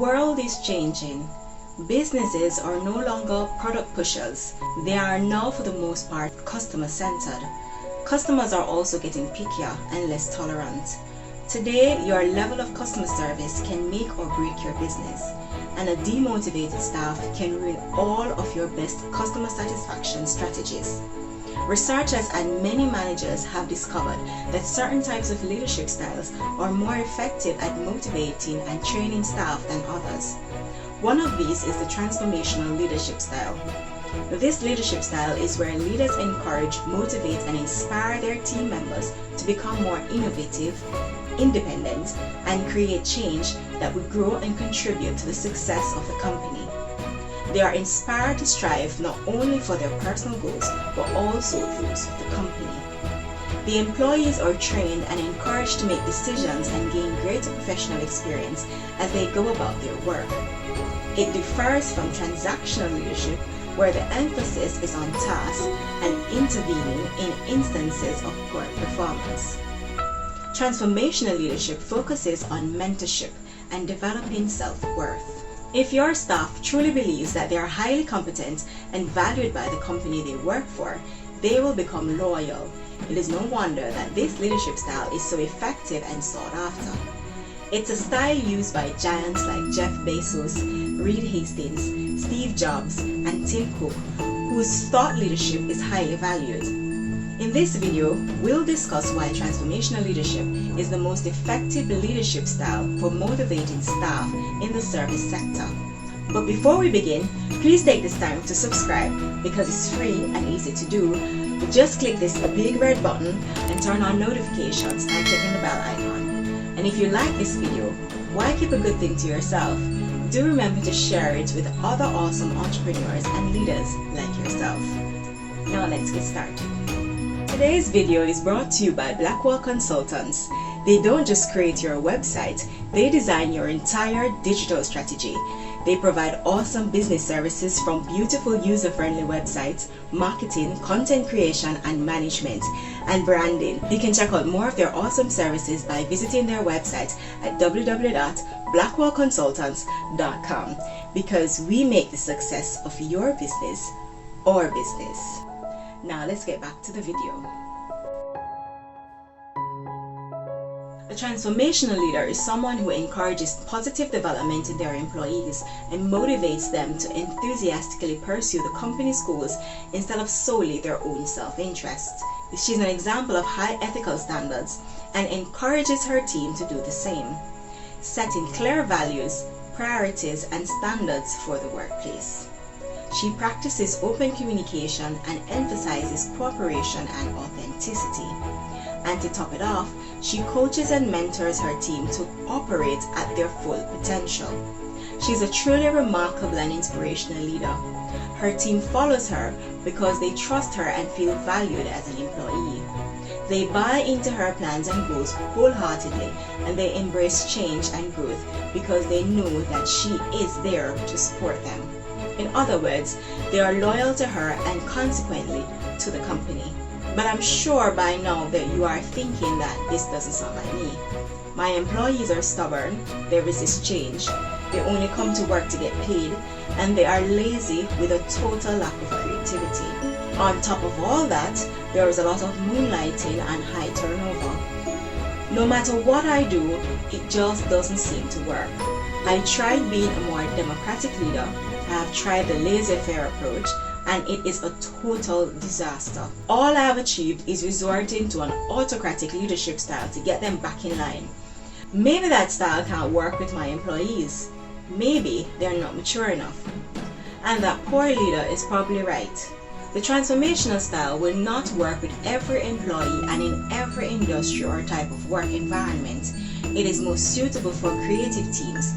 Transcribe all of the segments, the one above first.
world is changing. Businesses are no longer product pushers. They are now, for the most part, customer-centered. Customers are also getting pickier and less tolerant. Today, your level of customer service can make or break your business, and a demotivated staff can ruin all of your best customer satisfaction strategies. Researchers and many managers have discovered that certain types of leadership styles are more effective at motivating and training staff than others. One of these is the transformational leadership style. This leadership style is where leaders encourage, motivate, and inspire their team members to become more innovative, independent, and create change that would grow and contribute to the success of the company. They are inspired to strive not only for their personal goals, but also those of the company. The employees are trained and encouraged to make decisions and gain greater professional experience as they go about their work. It differs from transactional leadership, where the emphasis is on tasks and intervening in instances of poor performance. Transformational leadership focuses on mentorship and developing self-worth. If your staff truly believes that they are highly competent and valued by the company they work for, they will become loyal. It is no wonder that this leadership style is so effective and sought after. It's a style used by giants like Jeff Bezos, Reed Hastings, Steve Jobs, and Tim Cook, whose thought leadership is highly valued. In this video, we'll discuss why transformational leadership is the most effective leadership style for motivating staff in the service sector. But before we begin, please take this time to subscribe because it's free and easy to do. Just click this big red button and turn on notifications by clicking the bell icon. And if you like this video, why keep a good thing to yourself? Do remember to share it with other awesome entrepreneurs and leaders like yourself. Now let's get started. Today's video is brought to you by Blackwell Consultants. They don't just create your website, they design your entire digital strategy. They provide awesome business services from beautiful user-friendly websites, marketing, content creation, and management, and branding. You can check out more of their awesome services by visiting their website at www.blackwellconsultants.com, because we make the success of your business our business. Now let's get back to the video. A transformational leader is someone who encourages positive development in their employees and motivates them to enthusiastically pursue the company's goals instead of solely their own self-interest. She's an example of high ethical standards and encourages her team to do the same, setting clear values, priorities, and standards for the workplace. She practices open communication and emphasizes cooperation and authenticity. And to top it off, she coaches and mentors her team to operate at their full potential. She's a truly remarkable and inspirational leader. Her team follows her because they trust her and feel valued as an employee. They buy into her plans and goals wholeheartedly, and they embrace change and growth because they know that she is there to support them. In other words, they are loyal to her and consequently to the company. But I'm sure by now that you are thinking that this doesn't sound like me. My employees are stubborn, they resist change, they only come to work to get paid, and they are lazy with a total lack of creativity. On top of all that, there is a lot of moonlighting and high turnover. No matter what I do, it just doesn't seem to work. I tried being a more democratic leader. I have tried the laissez-faire approach, and it is a total disaster. All I have achieved is resorting to an autocratic leadership style to get them back in line. Maybe that style can't work with my employees. Maybe they're not mature enough. And that poor leader is probably right. The transformational style will not work with every employee and in every industry or type of work environment. It is most suitable for creative teams,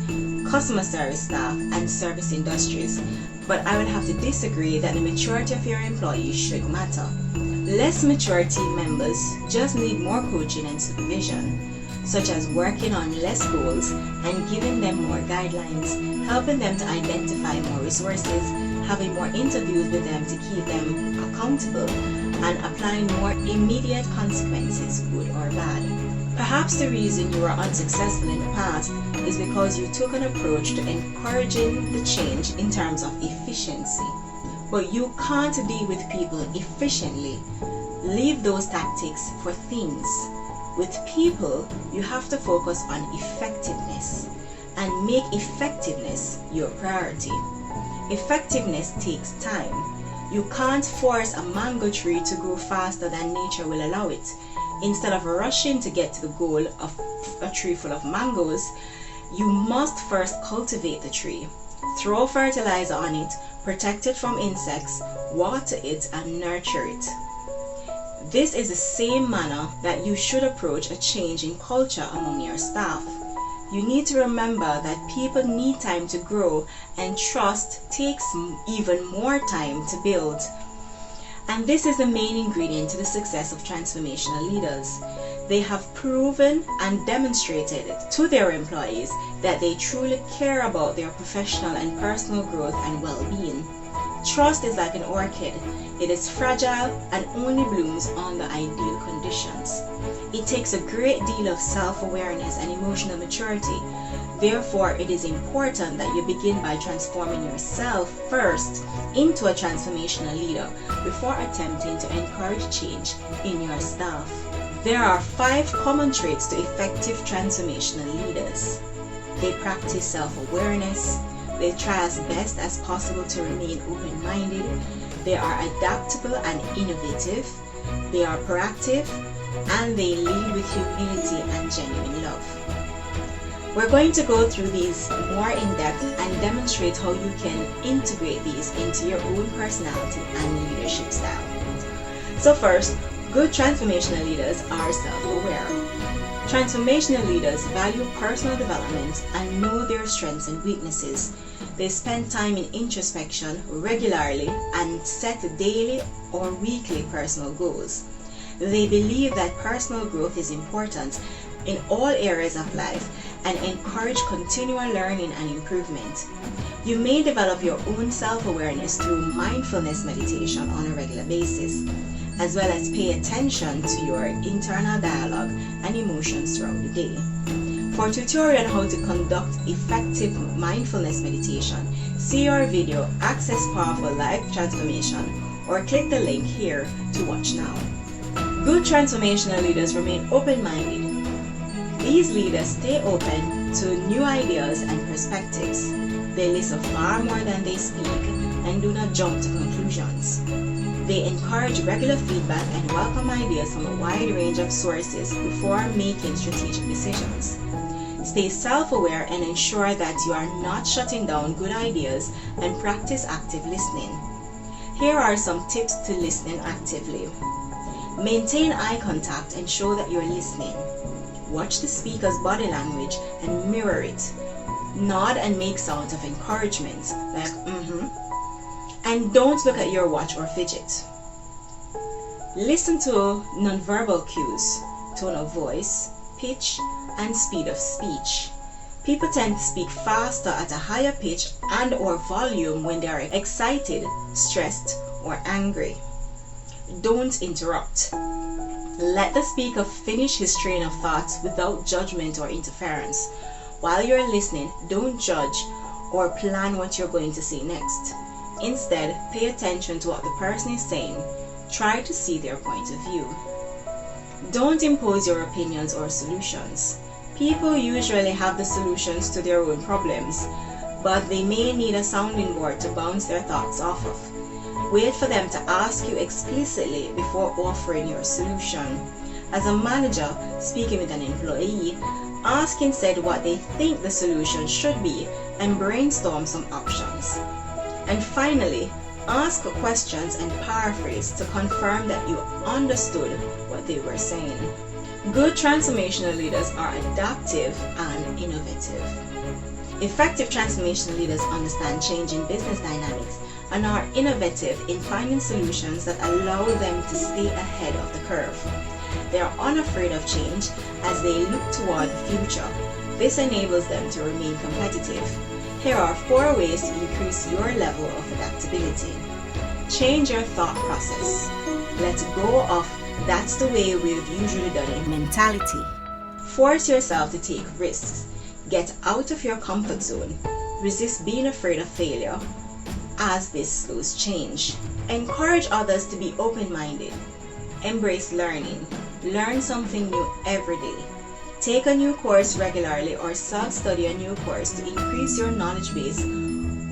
customer service staff, and service industries. But I would have to disagree that the maturity of your employees should matter. Less mature team members just need more coaching and supervision, such as working on less goals and giving them more guidelines, helping them to identify more resources, having more interviews with them to keep them accountable, and applying more immediate consequences, good or bad. Perhaps the reason you were unsuccessful in the past is because you took an approach to encouraging the change in terms of efficiency. But you can't deal with people efficiently. Leave those tactics for things. With people, you have to focus on effectiveness and make effectiveness your priority. Effectiveness takes time. You can't force a mango tree to grow faster than nature will allow it. Instead of rushing to get to the goal of a tree full of mangoes, you must first cultivate the tree. Throw fertilizer on it, protect it from insects, water it, and nurture it. This is the same manner that you should approach a change in culture among your staff. You need to remember that people need time to grow, and trust takes even more time to build. And this is the main ingredient to the success of transformational leaders. They have proven and demonstrated to their employees that they truly care about their professional and personal growth and well-being. Trust is like an orchid. It is fragile and only blooms under ideal conditions. It takes a great deal of self-awareness and emotional maturity. Therefore, it is important that you begin by transforming yourself first into a transformational leader before attempting to encourage change in your staff. There are 5 common traits to effective transformational leaders. They practice self-awareness. They try as best as possible to remain open-minded. They are adaptable and innovative. They are proactive, and they lead with humility and genuine love. We're going to go through these more in depth and demonstrate how you can integrate these into your own personality and leadership style. So first, good transformational leaders are self-aware. Transformational leaders value personal development and know their strengths and weaknesses. They spend time in introspection regularly and set daily or weekly personal goals. They believe that personal growth is important in all areas of life and encourage continual learning and improvement. You may develop your own self-awareness through mindfulness meditation on a regular basis, as well as pay attention to your internal dialogue and emotions throughout the day. For a tutorial on how to conduct effective mindfulness meditation, see our video Access Powerful Life Transformation or click the link here to watch now. Good transformational leaders remain open-minded. These leaders stay open to new ideas and perspectives. They listen far more than they speak and do not jump to conclusions. They encourage regular feedback and welcome ideas from a wide range of sources before making strategic decisions. Stay self-aware and ensure that you are not shutting down good ideas, and practice active listening. Here are some tips to listening actively. Maintain eye contact and show that you're listening. Watch the speaker's body language and mirror it. Nod and make sounds of encouragement like and don't look at your watch or fidget. Listen to nonverbal cues, tone of voice, pitch, and speed of speech. People tend to speak faster at a higher pitch and or volume when they are excited, stressed, or angry. Don't interrupt. Let the speaker finish his train of thoughts without judgment or interference. While you're listening, don't judge or plan what you're going to say next. Instead, pay attention to what the person is saying. Try to see their point of view. Don't impose your opinions or solutions. People usually have the solutions to their own problems, but they may need a sounding board to bounce their thoughts off of. Wait for them to ask you explicitly before offering your solution. As a manager speaking with an employee, ask instead what they think the solution should be and brainstorm some options. And finally, ask questions and paraphrase to confirm that you understood what they were saying. Good transformational leaders are adaptive and innovative. Effective transformational leaders understand changing business dynamics and are innovative in finding solutions that allow them to stay ahead of the curve. They are unafraid of change as they look toward the future. This enables them to remain competitive. Here are 4 ways to increase your level of adaptability. Change your thought process. Let go of "that's the way we've usually done it" mentality. Force yourself to take risks. Get out of your comfort zone. Resist being afraid of failure, as this slows change. Encourage others to be open-minded. Embrace learning. Learn something new every day. Take a new course regularly or self-study a new course to increase your knowledge base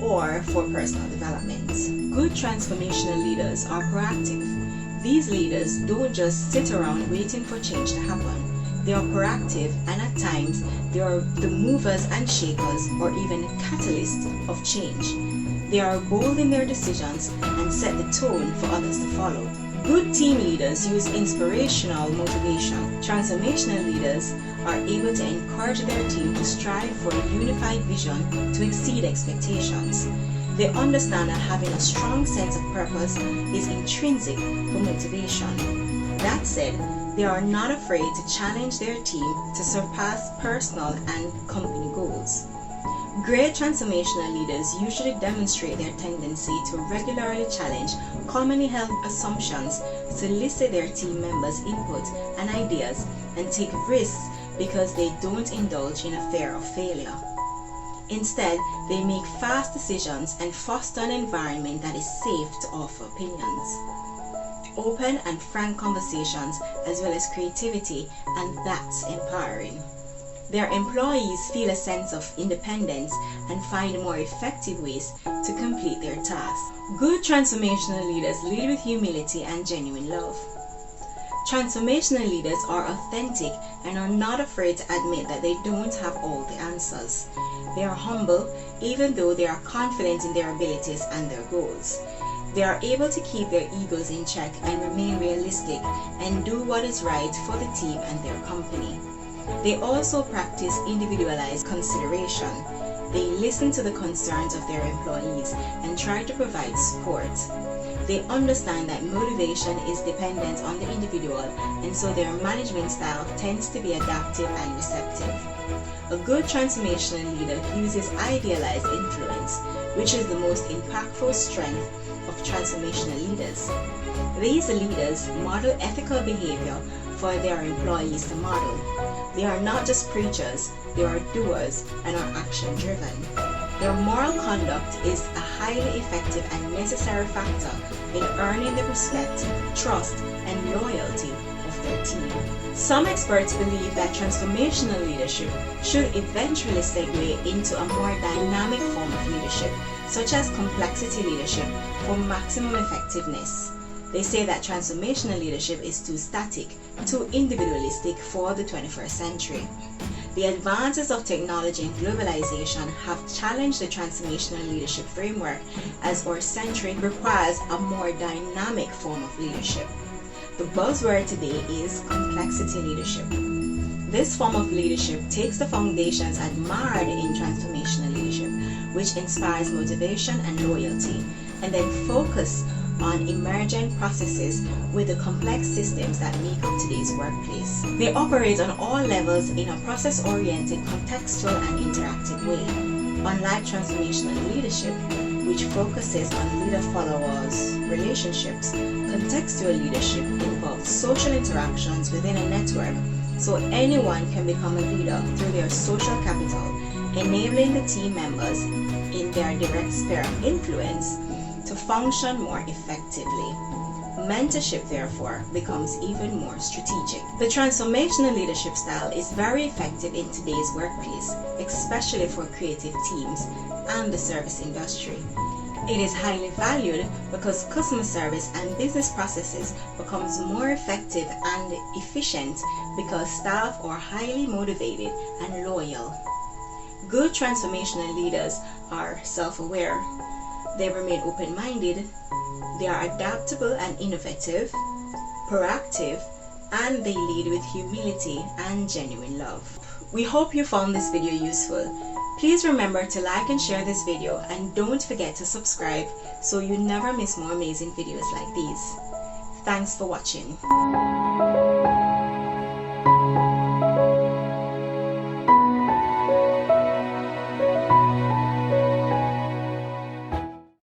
or for personal development. Good transformational leaders are proactive. These leaders don't just sit around waiting for change to happen. They are proactive, and at times they are the movers and shakers or even catalysts of change. They are bold in their decisions and set the tone for others to follow. Good team leaders use inspirational motivation. Transformational leaders are able to encourage their team to strive for a unified vision to exceed expectations. They understand that having a strong sense of purpose is intrinsic for motivation. That said, they are not afraid to challenge their team to surpass personal and company goals. Great transformational leaders usually demonstrate their tendency to regularly challenge commonly held assumptions, solicit their team members' input and ideas, and take risks because they don't indulge in a fear of failure. Instead, they make fast decisions and foster an environment that is safe to offer opinions. Open and frank conversations as well as creativity, and that's empowering. Their employees feel a sense of independence and find more effective ways to complete their tasks. Good transformational leaders lead with humility and genuine love. Transformational leaders are authentic and are not afraid to admit that they don't have all the answers. They are humble even though they are confident in their abilities and their goals. They are able to keep their egos in check and remain realistic and do what is right for the team and their company. They also practice individualized consideration. They listen to the concerns of their employees and try to provide support. They understand that motivation is dependent on the individual, and so their management style tends to be adaptive and receptive. A good transformational leader uses idealized influence, which is the most impactful strength of transformational leaders. These leaders model ethical behavior for their employees to model. They are not just preachers, they are doers and are action driven. Their moral conduct is a highly effective and necessary factor in earning the respect, trust, and loyalty of their team. Some experts believe that transformational leadership should eventually segue into a more dynamic form of leadership, such as complexity leadership, for maximum effectiveness. They say that transformational leadership is too static, too individualistic for the 21st century. The advances of technology and globalization have challenged the transformational leadership framework, as our century requires a more dynamic form of leadership. The buzzword today is complexity leadership. This form of leadership takes the foundations admired in transformational leadership, which inspires motivation and loyalty, and then focus on emergent processes with the complex systems that make up today's workplace. They operate on all levels in a process-oriented, contextual, and interactive way. Unlike transformational leadership, which focuses on leader-followers relationships, contextual leadership involves social interactions within a network, so anyone can become a leader through their social capital, enabling the team members in their direct sphere of influence to function more effectively. Mentorship, therefore, becomes even more strategic. The transformational leadership style is very effective in today's workplace, especially for creative teams and the service industry. It is highly valued because customer service and business processes becomes more effective and efficient because staff are highly motivated and loyal. Good transformational leaders are self-aware. They remain open-minded, they are adaptable and innovative, proactive, and they lead with humility and genuine love. We hope you found this video useful. Please remember to like and share this video, and don't forget to subscribe so you never miss more amazing videos like these. Thanks for watching.